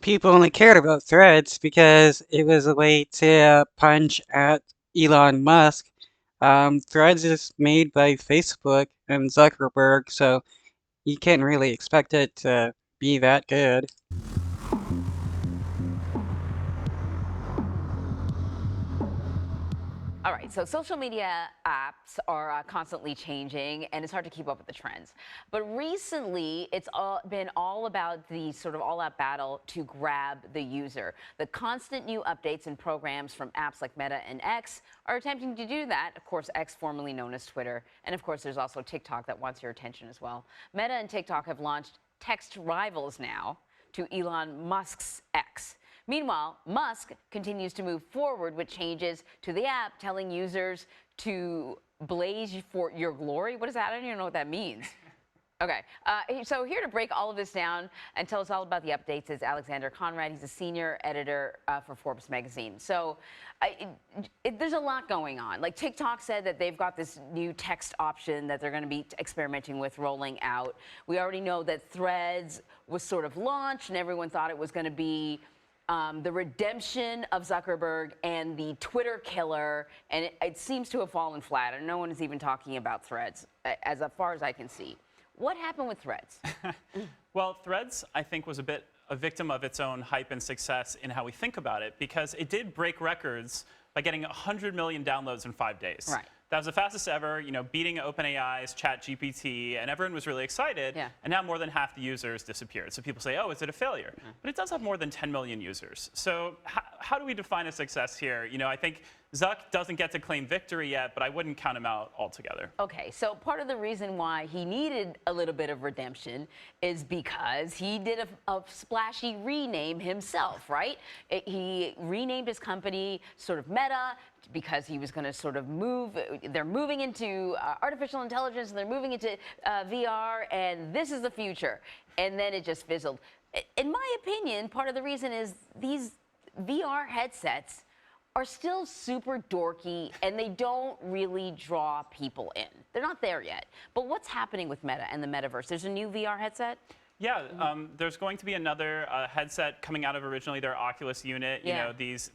People only cared about Threads because it was a way to punch at Elon Musk. Threads is made by Facebook and Zuckerberg, so you can't really expect it to be that good. All right, so social media apps are constantly changing, and it's hard to keep up with the trends. But recently, it's been all about the sort of all-out battle to grab the user. The constant new updates and programs from apps like Meta and X are attempting to do that. Of course, X, formerly known as Twitter. And of course, there's also TikTok that wants your attention as well. Meta and TikTok have launched text rivals now to Elon Musk's X. Meanwhile, Musk continues to move forward with changes to the app, telling users to blaze for your glory. What is that? I don't even know what that means. Okay, so here to break all of this down and tell us all about the updates is Alexander Conrad. He's a senior editor for Forbes magazine. So there's a lot going on. Like TikTok said that they've got this new text option that they're going to be experimenting with rolling out. We already know that Threads was sort of launched and everyone thought it was going to be the redemption of Zuckerberg and the Twitter killer, and it seems to have fallen flat, and no one is even talking about Threads, as far as I can see. What happened with Threads? Well, Threads, I think, was a bit a victim of its own hype and success in how we think about it, because it did break records by getting 100 million downloads in 5 days. Right. That was the fastest ever, beating OpenAI's ChatGPT, and everyone was really excited. Yeah. And now more than half the users disappeared. So people say, oh, is it a failure? But it does have more than 10 million users. So how do we define a success here? I think Zuck doesn't get to claim victory yet, but I wouldn't count him out altogether. Okay, so part of the reason why he needed a little bit of redemption is because he did a splashy rename himself, right? He renamed his company sort of Meta because he was going to sort of they're moving into artificial intelligence, and they're moving into VR, and this is the future. And then it just fizzled. In my opinion, part of the reason is these VR headsets are still super dorky, and they don't really draw people in. They're not there yet. But what's happening with Meta and the metaverse? There's a new VR headset? Yeah, there's going to be another headset coming out of originally their Oculus unit. Yeah. These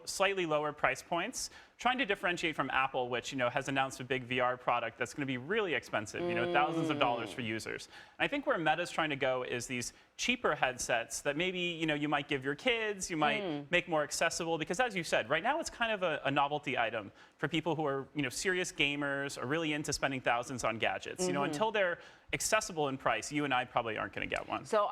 slightly lower price points, trying to differentiate from Apple, which has announced a big VR product that's going to be really expensive, thousands of dollars for users. And I think where Meta's trying to go is these cheaper headsets that maybe you might give your kids, you might make more accessible, because as you said, right now it's kind of a novelty item for people who are serious gamers or really into spending thousands on gadgets. Until they're accessible in price, you and I probably aren't going to get one. So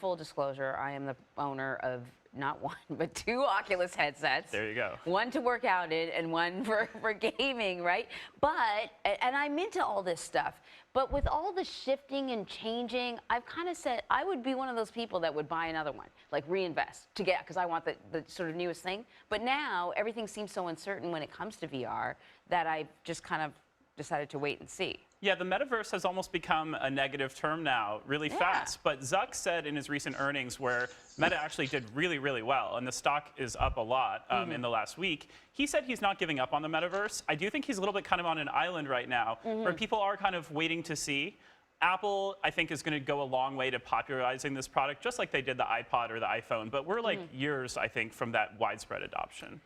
full disclosure, I am the owner of not one, but 2 Oculus headsets. There you go. One to work out in and one for gaming, right? And I'm into all this stuff. But with all the shifting and changing, I've kind of said I would be one of those people that would buy another one, like reinvest because I want the sort of newest thing. But now everything seems so uncertain when it comes to VR that I just kind of decided to wait and see. Yeah, the metaverse has almost become a negative term now really fast. But Zuck said in his recent earnings, where Meta actually did really, really well, and the stock is up a lot in the last week, he said he's not giving up on the metaverse. I do think he's a little bit kind of on an island right now, where people are kind of waiting to see. Apple, I think, is going to go a long way to popularizing this product, just like they did the iPod or the iPhone. But we're like years, I think, from that widespread adoption.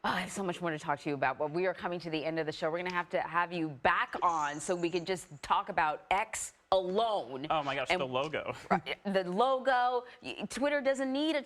Oh, I have so much more to talk to you about, but we are coming to the end of the show. We're going to have you back on so we can just talk about X alone. Oh my gosh, the logo. The logo. Twitter doesn't need a